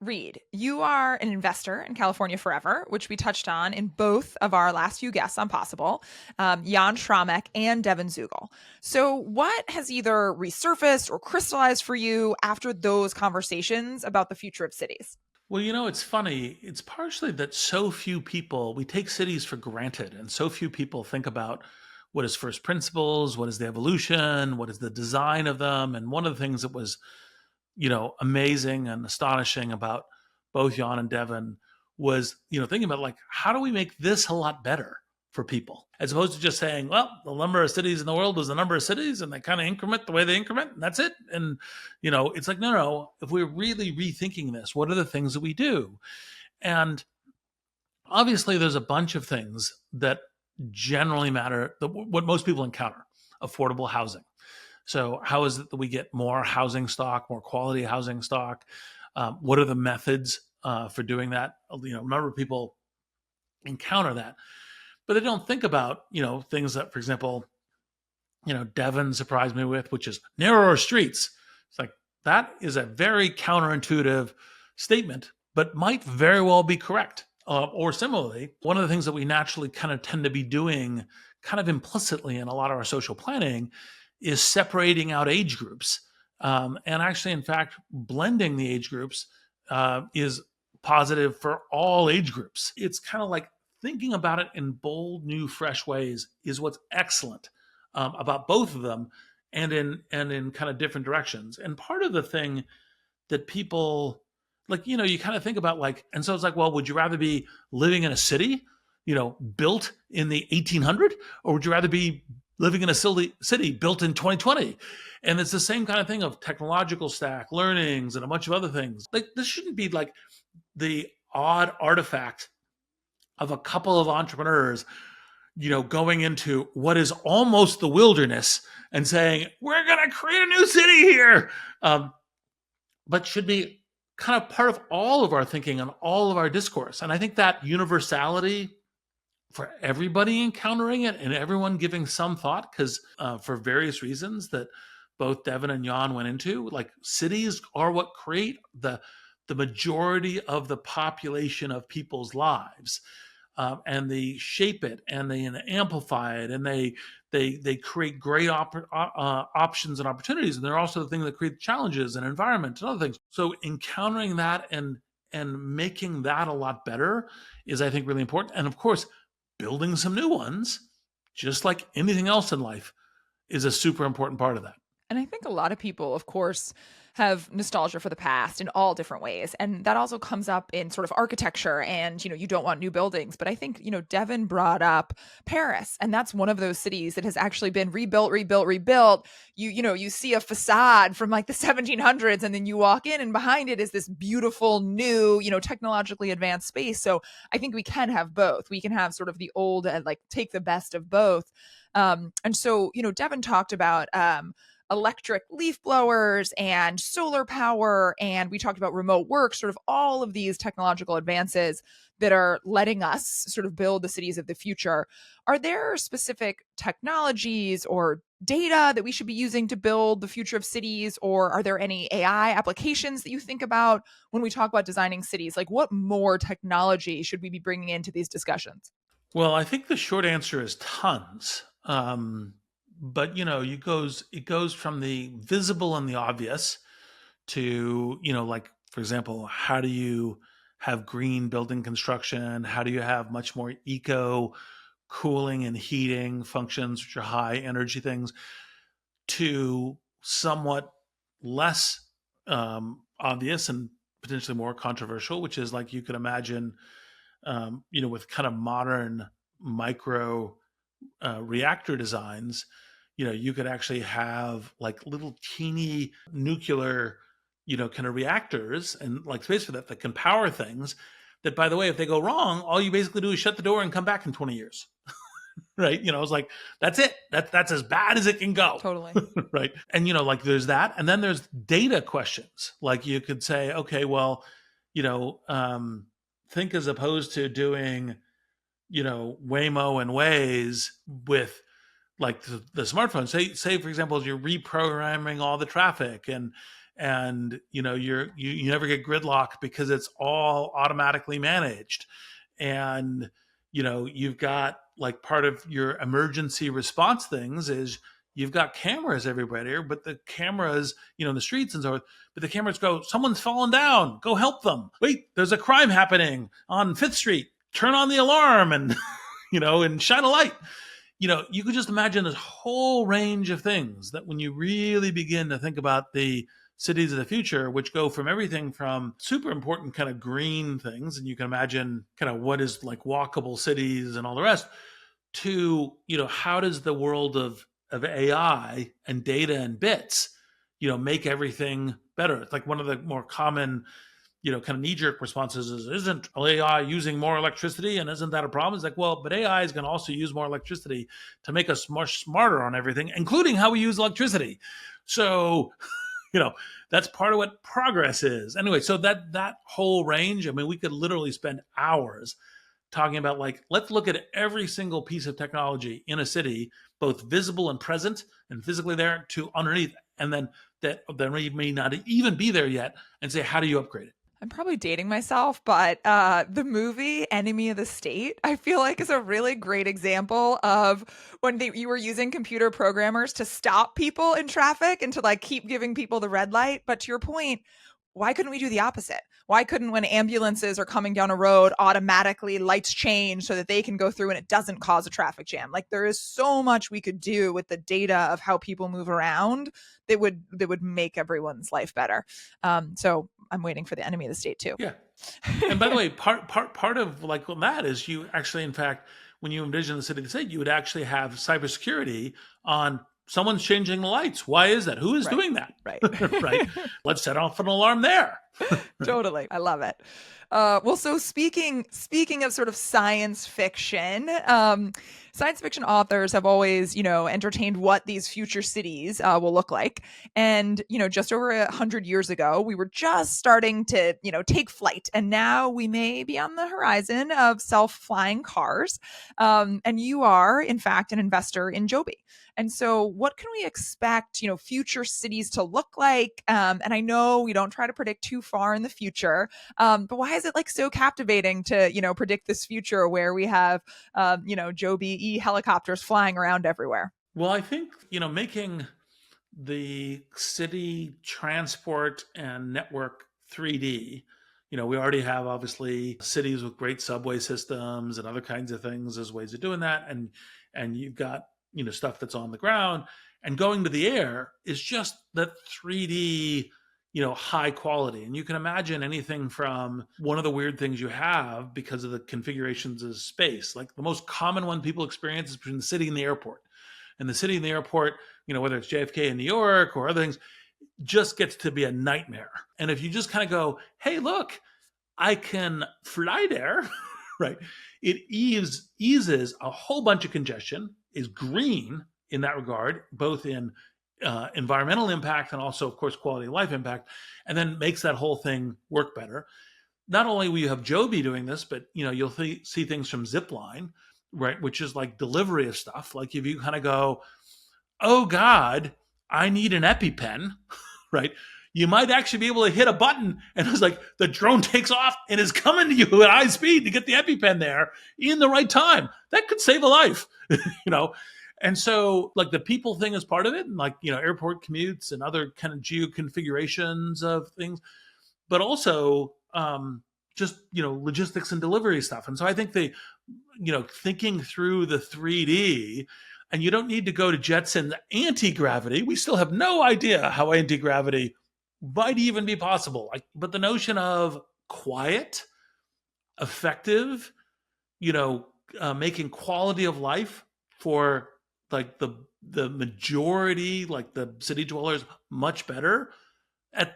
Reid, you are an investor in California Forever, which we touched on in both of our last few guests on Possible, Jan Schramek and Devon Zuegel. So, what has either resurfaced or crystallized for you after those conversations about the future of cities? Well, it's funny. It's partially that so few people, we take cities for granted, and so few people think about what is first principles, what is the evolution, what is the design of them. And one of the things that was, amazing and astonishing about both Jan and Devon was, thinking about like, how do we make this a lot better for people? As opposed to just saying, well, the number of cities in the world is the number of cities and they kind of increment the way they increment and that's it. And, it's like, no, if we're really rethinking this, what are the things that we do? And obviously there's a bunch of things that generally matter, what most people encounter: affordable housing. So how is it that we get more housing stock, more quality housing stock? What are the methods for doing that? Remember, people encounter that, but they don't think about, things that, for example, Devon surprised me with, which is narrower streets. It's like, that is a very counterintuitive statement, but might very well be correct. Or similarly, one of the things that we naturally kind of tend to be doing kind of implicitly in a lot of our social planning is separating out age groups. And actually, in fact, blending the age groups is positive for all age groups. It's kind of like thinking about it in bold, new, fresh ways is what's excellent about both of them, and in kind of different directions. And part of the thing that people like, you kind of think about like, and so it's like, well, would you rather be living in a city, built in the 1800, or would you rather be living in a city built in 2020? And it's the same kind of thing of technological stack, learnings, and a bunch of other things. Like, this shouldn't be like the odd artifact of a couple of entrepreneurs, going into what is almost the wilderness and saying, we're going to create a new city here. But should be kind of part of all of our thinking and all of our discourse. And I think that universality for everybody encountering it and everyone giving some thought, because for various reasons that both Devon and Jan went into, like, cities are what create the majority of the population of people's lives. And they shape it and they amplify it and they create great options and opportunities, and they're also the thing that create challenges and environment and other things. So encountering that and making that a lot better is, I think, really important. And of course, building some new ones, just like anything else in life, is a super important part of that. And I think a lot of people, of course, have nostalgia for the past in all different ways. And that also comes up in sort of architecture and, you don't want new buildings. But I think, Devon brought up Paris, and that's one of those cities that has actually been rebuilt, rebuilt, rebuilt. You see a facade from like the 1700s, and then you walk in and behind it is this beautiful new, technologically advanced space. So I think we can have both. We can have sort of the old and like take the best of both. And so, Devon talked about, electric leaf blowers and solar power. And we talked about remote work, sort of all of these technological advances that are letting us sort of build the cities of the future. Are there specific technologies or data that we should be using to build the future of cities? Or are there any AI applications that you think about when we talk about designing cities? Like, what more technology should we be bringing into these discussions? Well, I think the short answer is tons. But it goes from the visible and the obvious to, like, for example, how do you have green building construction? How do you have much more eco cooling and heating functions, which are high energy things, to somewhat less obvious and potentially more controversial, which is like, you could imagine, with kind of modern micro reactor designs, you could actually have like little teeny nuclear, kind of reactors and like space for that can power things that, by the way, if they go wrong, all you basically do is shut the door and come back in 20 years. Right. It's like, that's it. That's as bad as it can go. Totally. Right. And, like, there's that. And then there's data questions. Like, you could say, okay, well, think as opposed to doing, Waymo and Waze with like the smartphone. Say, for example, you're reprogramming all the traffic and you never get gridlock because it's all automatically managed. And you've got, like, part of your emergency response things is you've got cameras everywhere, but the cameras, in the streets and so forth, but the cameras go, someone's fallen down, go help them. Wait, there's a crime happening on Fifth Street, turn on the alarm and and shine a light. You could just imagine this whole range of things that when you really begin to think about the cities of the future, which go from everything from super important kind of green things, and you can imagine kind of what is like walkable cities and all the rest, to, how does the world of AI and data and bits, make everything better. It's like one of the more common kind of knee-jerk responses is, isn't AI using more electricity, and isn't that a problem? It's like, well, but AI is going to also use more electricity to make us much smarter on everything, including how we use electricity. So, that's part of what progress is. Anyway, so that whole range, I mean, we could literally spend hours talking about, like, let's look at every single piece of technology in a city, both visible and present and physically there, to underneath, and then that may not even be there yet, and say, how do you upgrade it? I'm probably dating myself, but the movie Enemy of the State, I feel like, is a really great example of when you were using computer programmers to stop people in traffic and to, like, keep giving people the red light. But to your point, why couldn't we do the opposite? Why couldn't, when ambulances are coming down a road, automatically lights change so that they can go through and it doesn't cause a traffic jam? Like, there is so much we could do with the data of how people move around that would make everyone's life better. So I'm waiting for the Enemy of the State too. Yeah. And by the way, part of, like, that is, you actually, in fact, when you envision the city of the state, you would actually have cybersecurity on someone's changing the lights. Why is that? Who is doing that? Right. Right. Let's set off an alarm there. Totally. I love it. Well, so speaking of sort of science fiction authors have always, entertained what these future cities will look like. And, just over 100 years ago, we were just starting to, take flight. And now we may be on the horizon of self-flying cars. And you are, in fact, an investor in Joby. And so what can we expect, future cities to look like? And I know we don't try to predict too far in the future, but why is it, like, so captivating to, predict this future where we have, Joby helicopters flying around everywhere? Well, I think, making the city transport and network 3D, we already have, obviously, cities with great subway systems and other kinds of things as ways of doing that. And you've got, stuff that's on the ground, and going to the air is just that 3D, high quality. And you can imagine anything from, one of the weird things you have because of the configurations of space, like the most common one people experience is between the city and the airport. And the city and the airport, whether it's JFK in New York or other things, just gets to be a nightmare. And if you just kind of go, hey, look, I can fly there, right? It eases a whole bunch of congestion, is green in that regard, both in environmental impact and also, of course, quality of life impact, and then makes that whole thing work better. Not only will you have Joby doing this, but you'll see things from Zipline, right, which is like delivery of stuff. Like, if you kind of go, oh God, I need an EpiPen, right? You might actually be able to hit a button, and it's like the drone takes off and is coming to you at high speed to get the EpiPen there in the right time. That could save a life, And so, like, the people thing is part of it, and, like, airport commutes and other kind of geo configurations of things, but also just, logistics and delivery stuff. And so I think thinking through the 3D, and you don't need to go to jettison anti-gravity. We still have no idea how anti-gravity might even be possible. But the notion of quiet, effective, making quality of life for, like, the majority, like the city dwellers, much better.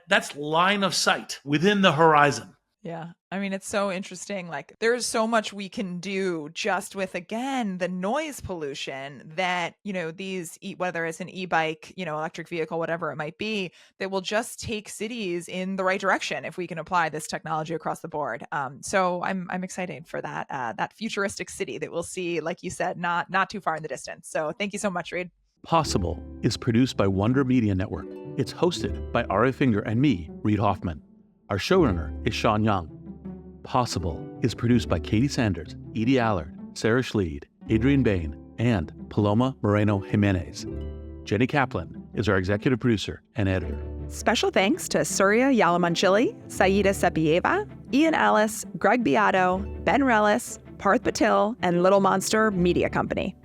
That's line of sight within the horizon. Yeah. I mean, it's so interesting. Like, there's so much we can do just with, again, the noise pollution that, these, whether it's an e-bike, electric vehicle, whatever it might be, that will just take cities in the right direction if we can apply this technology across the board. So I'm excited for that futuristic city that we'll see, like you said, not too far in the distance. So thank you so much, Reid. Possible is produced by Wonder Media Network. It's hosted by Aria Finger and me, Reid Hoffman. Our showrunner is Sean Young. Possible is produced by Katie Sanders, Edie Allard, Sarah Schleid, Adrian Bain, and Paloma Moreno Jimenez. Jenny Kaplan is our executive producer and editor. Special thanks to Surya Yalamanchili, Saida Sepieva, Ian Ellis, Greg Beato, Ben Rellis, Parth Patil, and Little Monster Media Company.